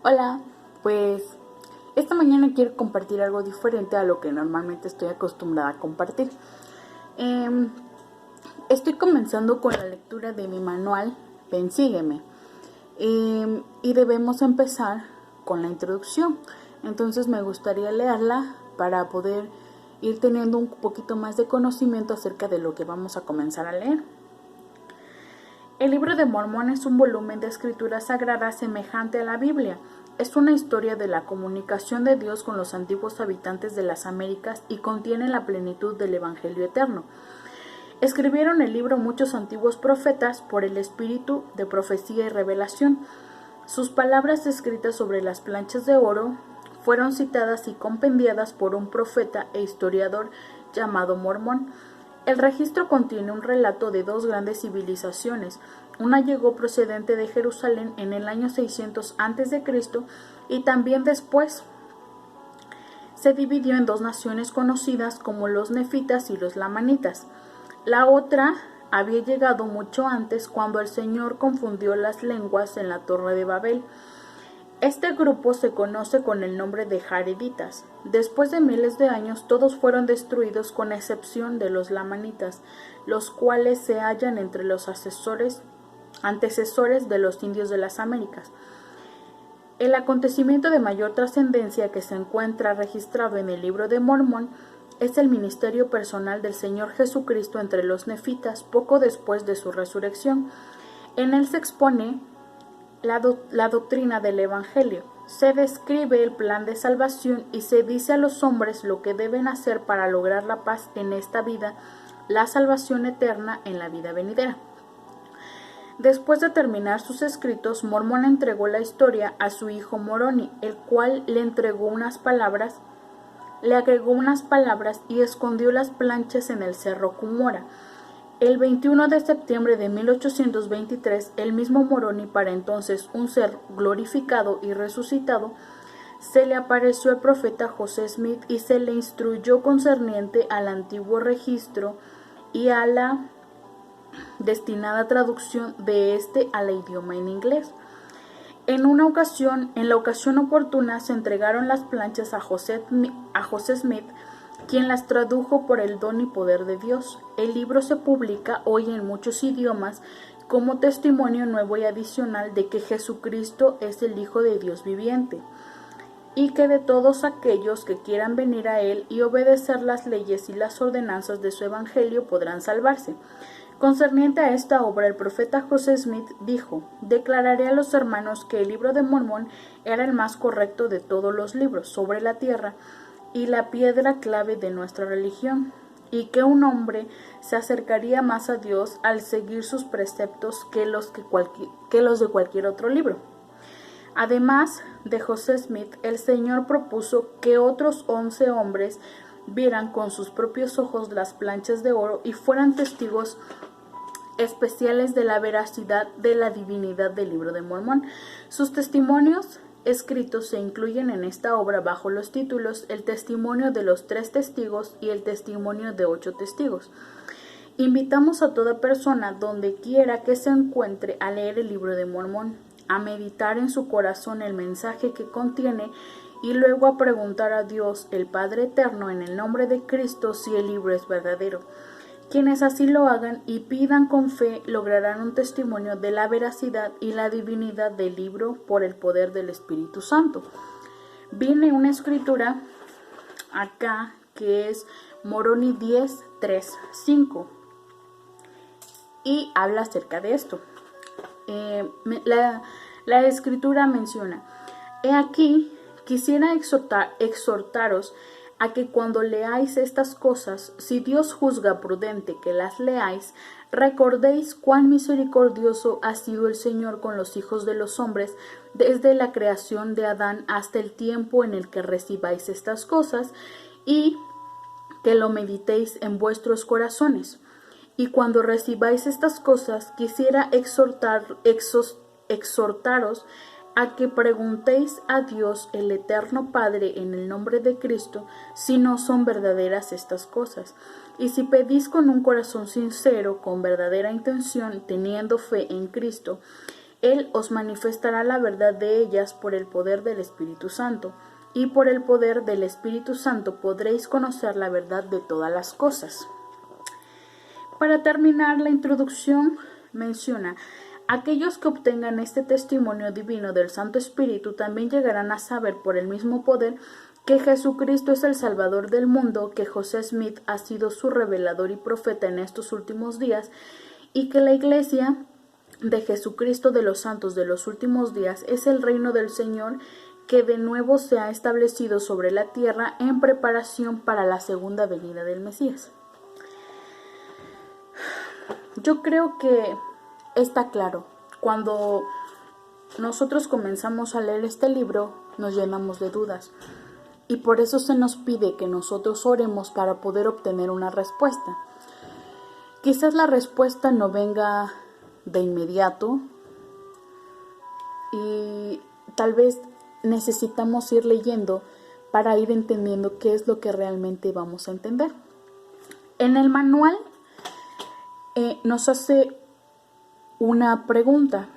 Hola, pues esta mañana quiero compartir algo diferente a lo que normalmente estoy acostumbrada a compartir. Em, Estoy comenzando con la lectura de mi manual Ven, sígueme. Y debemos empezar con la introducción. Entonces me gustaría leerla para poder ir teniendo un poquito más de conocimiento acerca de lo que vamos a comenzar a leer. El libro de Mormón es un volumen de escritura sagrada semejante a la Biblia. Es una historia de la comunicación de Dios con los antiguos habitantes de las Américas y contiene la plenitud del Evangelio eterno. Escribieron el libro muchos antiguos profetas por el espíritu de profecía y revelación. Sus palabras escritas sobre las planchas de oro fueron citadas y compendiadas por un profeta e historiador llamado Mormón. El registro contiene un relato de dos grandes civilizaciones. Una llegó procedente de Jerusalén en el año 600 a.C. y también después se dividió en dos naciones conocidas como los nefitas y los lamanitas. La otra había llegado mucho antes, cuando el Señor confundió las lenguas en la Torre de Babel. Este grupo se conoce con el nombre de jareditas. Después de miles de años, todos fueron destruidos con excepción de los lamanitas, los cuales se hallan entre los antecesores de los indios de las Américas. El acontecimiento de mayor trascendencia que se encuentra registrado en el libro de Mormón es el ministerio personal del Señor Jesucristo entre los nefitas poco después de su resurrección. En él se expone la doctrina del Evangelio. Se describe el plan de salvación y se dice a los hombres lo que deben hacer para lograr la paz en esta vida, la salvación eterna en la vida venidera. Después de terminar sus escritos, Mormón entregó la historia a su hijo Moroni, el cual le agregó unas palabras y escondió las planchas en el cerro Cumora. El 21 de septiembre de 1823, el mismo Moroni, para entonces un ser glorificado y resucitado, se le apareció al profeta José Smith y se le instruyó concerniente al antiguo registro y a la destinada traducción de este al idioma en inglés. En la ocasión oportuna, se entregaron las planchas a José Smith, quien las tradujo por el don y poder de Dios. El libro se publica hoy en muchos idiomas como testimonio nuevo y adicional de que Jesucristo es el Hijo de Dios viviente, y que de todos aquellos que quieran venir a Él y obedecer las leyes y las ordenanzas de su Evangelio podrán salvarse. Concerniente a esta obra, el profeta José Smith dijo: «Declararé a los hermanos que el libro de Mormón era el más correcto de todos los libros sobre la tierra y la piedra clave de nuestra religión, y que un hombre se acercaría más a Dios al seguir sus preceptos que los de cualquier otro libro». Además de José Smith, el Señor propuso que otros 11 hombres vieran con sus propios ojos las planchas de oro y fueran testigos especiales de la veracidad de la divinidad del libro de Mormón. Sus testimonios escritos se incluyen en esta obra bajo los títulos El testimonio de los 3 testigos y El testimonio de 8 testigos. Invitamos a toda persona, donde quiera que se encuentre, a leer el libro de Mormón, a meditar en su corazón el mensaje que contiene y luego a preguntar a Dios, el Padre Eterno, en el nombre de Cristo, si el libro es verdadero. Quienes así lo hagan y pidan con fe lograrán un testimonio de la veracidad y la divinidad del libro por el poder del Espíritu Santo. Viene una escritura acá que es Moroni 10, 3, 5 y habla acerca de esto. La escritura menciona: «He aquí, quisiera exhortaros a que cuando leáis estas cosas, si Dios juzga prudente que las leáis, recordéis cuán misericordioso ha sido el Señor con los hijos de los hombres desde la creación de Adán hasta el tiempo en el que recibáis estas cosas, y que lo meditéis en vuestros corazones. Y cuando recibáis estas cosas, quisiera exhortaros a que preguntéis a Dios, el Eterno Padre, en el nombre de Cristo, si no son verdaderas estas cosas. Y si pedís con un corazón sincero, con verdadera intención, teniendo fe en Cristo, Él os manifestará la verdad de ellas por el poder del Espíritu Santo, y por el poder del Espíritu Santo podréis conocer la verdad de todas las cosas. Para terminar la introducción, menciona: aquellos que obtengan este testimonio divino del Santo Espíritu también llegarán a saber por el mismo poder que Jesucristo es el Salvador del mundo, que José Smith ha sido su revelador y profeta en estos últimos días, y que la Iglesia de Jesucristo de los santos de los últimos días es el reino del Señor, que de nuevo se ha establecido sobre la tierra en preparación para la segunda venida del Mesías. Yo creo que está claro. Cuando nosotros comenzamos a leer este libro, nos llenamos de dudas. Y por eso se nos pide que nosotros oremos para poder obtener una respuesta. Quizás la respuesta no venga de inmediato y tal vez necesitamos ir leyendo para ir entendiendo qué es lo que realmente vamos a entender. En el manual nos hace una pregunta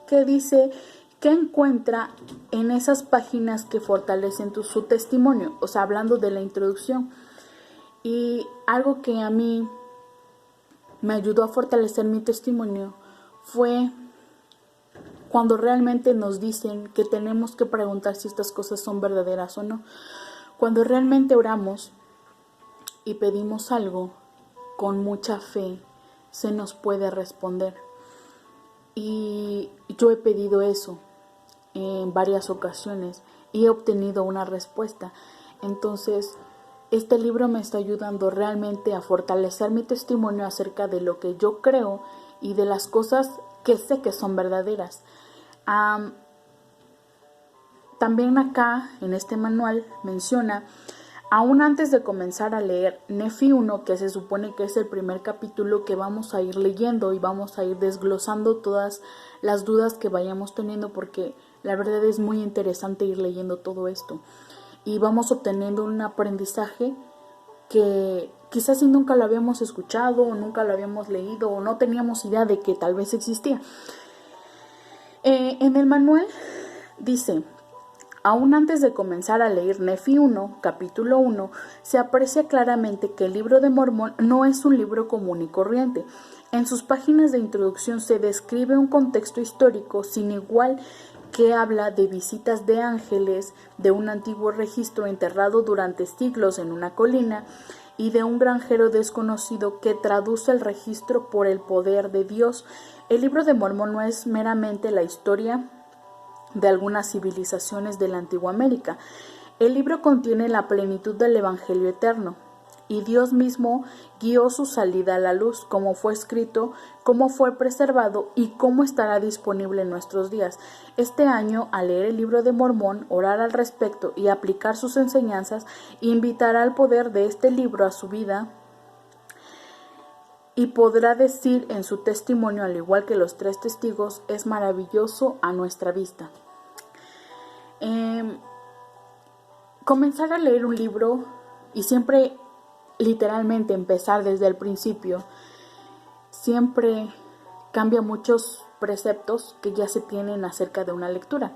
que dice: ¿qué encuentra en esas páginas que fortalecen su testimonio? O sea, hablando de la introducción. Y algo que a mí me ayudó a fortalecer mi testimonio fue cuando realmente nos dicen que tenemos que preguntar si estas cosas son verdaderas o no. Cuando realmente oramos y pedimos algo con mucha fe, se nos puede responder. Y yo he pedido eso en varias ocasiones y he obtenido una respuesta. Entonces, este libro me está ayudando realmente a fortalecer mi testimonio acerca de lo que yo creo y de las cosas que sé que son verdaderas. También acá en este manual menciona: aún antes de comenzar a leer Nefi 1, que se supone que es el primer capítulo que vamos a ir leyendo y vamos a ir desglosando todas las dudas que vayamos teniendo, porque la verdad es muy interesante ir leyendo todo esto. Y vamos obteniendo un aprendizaje que quizás si nunca lo habíamos escuchado o nunca lo habíamos leído o no teníamos idea de que tal vez existía. En el manual dice: aún antes de comenzar a leer Nefi 1, capítulo 1, se aprecia claramente que el libro de Mormón no es un libro común y corriente. En sus páginas de introducción se describe un contexto histórico sin igual que habla de visitas de ángeles, de un antiguo registro enterrado durante siglos en una colina y de un granjero desconocido que traduce el registro por el poder de Dios. El libro de Mormón no es meramente la historia de algunas civilizaciones de la antigua América. El libro contiene la plenitud del Evangelio eterno, y Dios mismo guió su salida a la luz, cómo fue escrito, cómo fue preservado y cómo estará disponible en nuestros días. Este año, al leer el libro de Mormón, orar al respecto y aplicar sus enseñanzas, invitará al poder de este libro a su vida y podrá decir en su testimonio, al igual que los 3 testigos: es maravilloso a nuestra vista. Comenzar a leer un libro y siempre literalmente empezar desde el principio siempre cambia muchos preceptos que ya se tienen acerca de una lectura.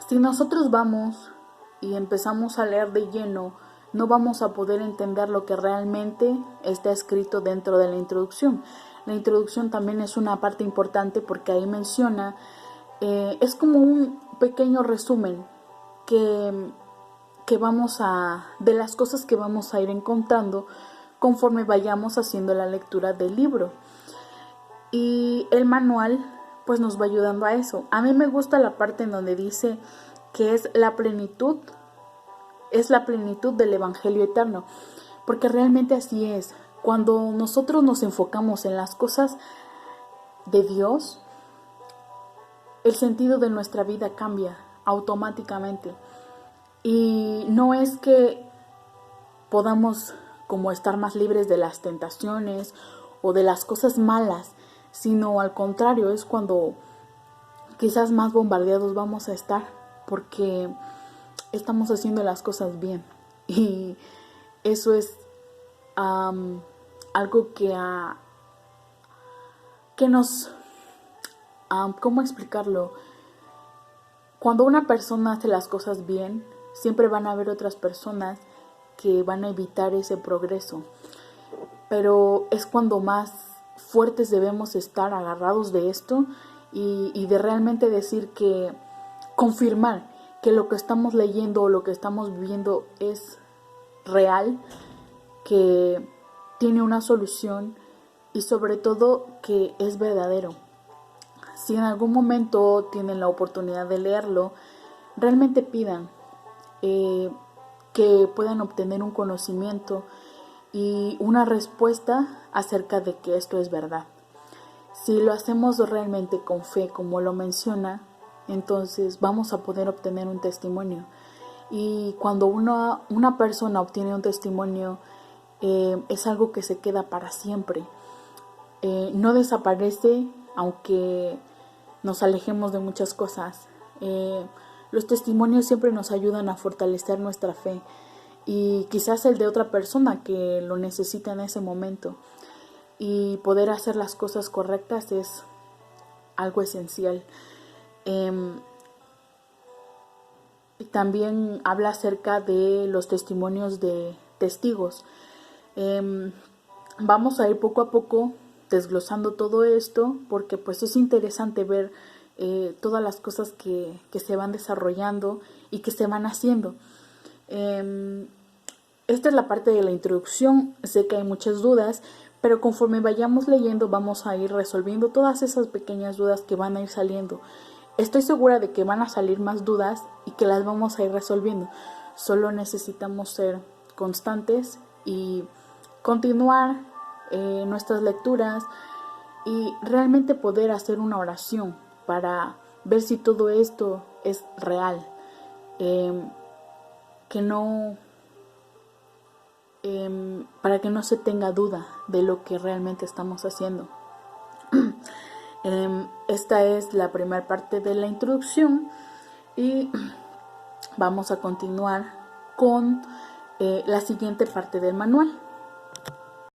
Si nosotros vamos y empezamos a leer de lleno, no vamos a poder entender lo que realmente está escrito dentro de la introducción. La introducción también es una parte importante porque ahí menciona, es como un pequeño resumen de las cosas que vamos a ir encontrando conforme vayamos haciendo la lectura del libro. Y el manual pues nos va ayudando a eso. A mí me gusta la parte en donde dice que es la plenitud del Evangelio eterno, porque realmente así es. Cuando nosotros nos enfocamos en las cosas de Dios, el sentido de nuestra vida cambia automáticamente. Y no es que podamos como estar más libres de las tentaciones o de las cosas malas, sino al contrario, es cuando quizás más bombardeados vamos a estar porque estamos haciendo las cosas bien. Y eso es algo que nos ¿cómo explicarlo? Cuando una persona hace las cosas bien, siempre van a haber otras personas que van a evitar ese progreso. Pero es cuando más fuertes debemos estar agarrados de esto y de realmente decir que, confirmar que lo que estamos leyendo o lo que estamos viviendo es real, que tiene una solución y sobre todo que es verdadero. Si en algún momento tienen la oportunidad de leerlo, realmente pidan que puedan obtener un conocimiento y una respuesta acerca de que esto es verdad. Si lo hacemos realmente con fe, como lo menciona, entonces vamos a poder obtener un testimonio. Y cuando una persona obtiene un testimonio, es algo que se queda para siempre. No desaparece, aunque nos alejemos de muchas cosas. Los testimonios siempre nos ayudan a fortalecer nuestra fe y quizás el de otra persona que lo necesita en ese momento. Y poder hacer las cosas correctas es algo esencial. Y también habla acerca de los testimonios de testigos. Vamos a ir poco a poco desglosando todo esto porque pues es interesante ver todas las cosas que se van desarrollando y que se van haciendo. Esta es la parte de la introducción. Sé que hay muchas dudas, pero conforme vayamos leyendo vamos a ir resolviendo todas esas pequeñas dudas que van a ir saliendo. Estoy segura de que van a salir más dudas y que las vamos a ir resolviendo. Solo necesitamos ser constantes y continuar nuestras lecturas y realmente poder hacer una oración para ver si todo esto es real. Para que no se tenga duda de lo que realmente estamos haciendo. Esta es la primera parte de la introducción y vamos a continuar con la siguiente parte del manual.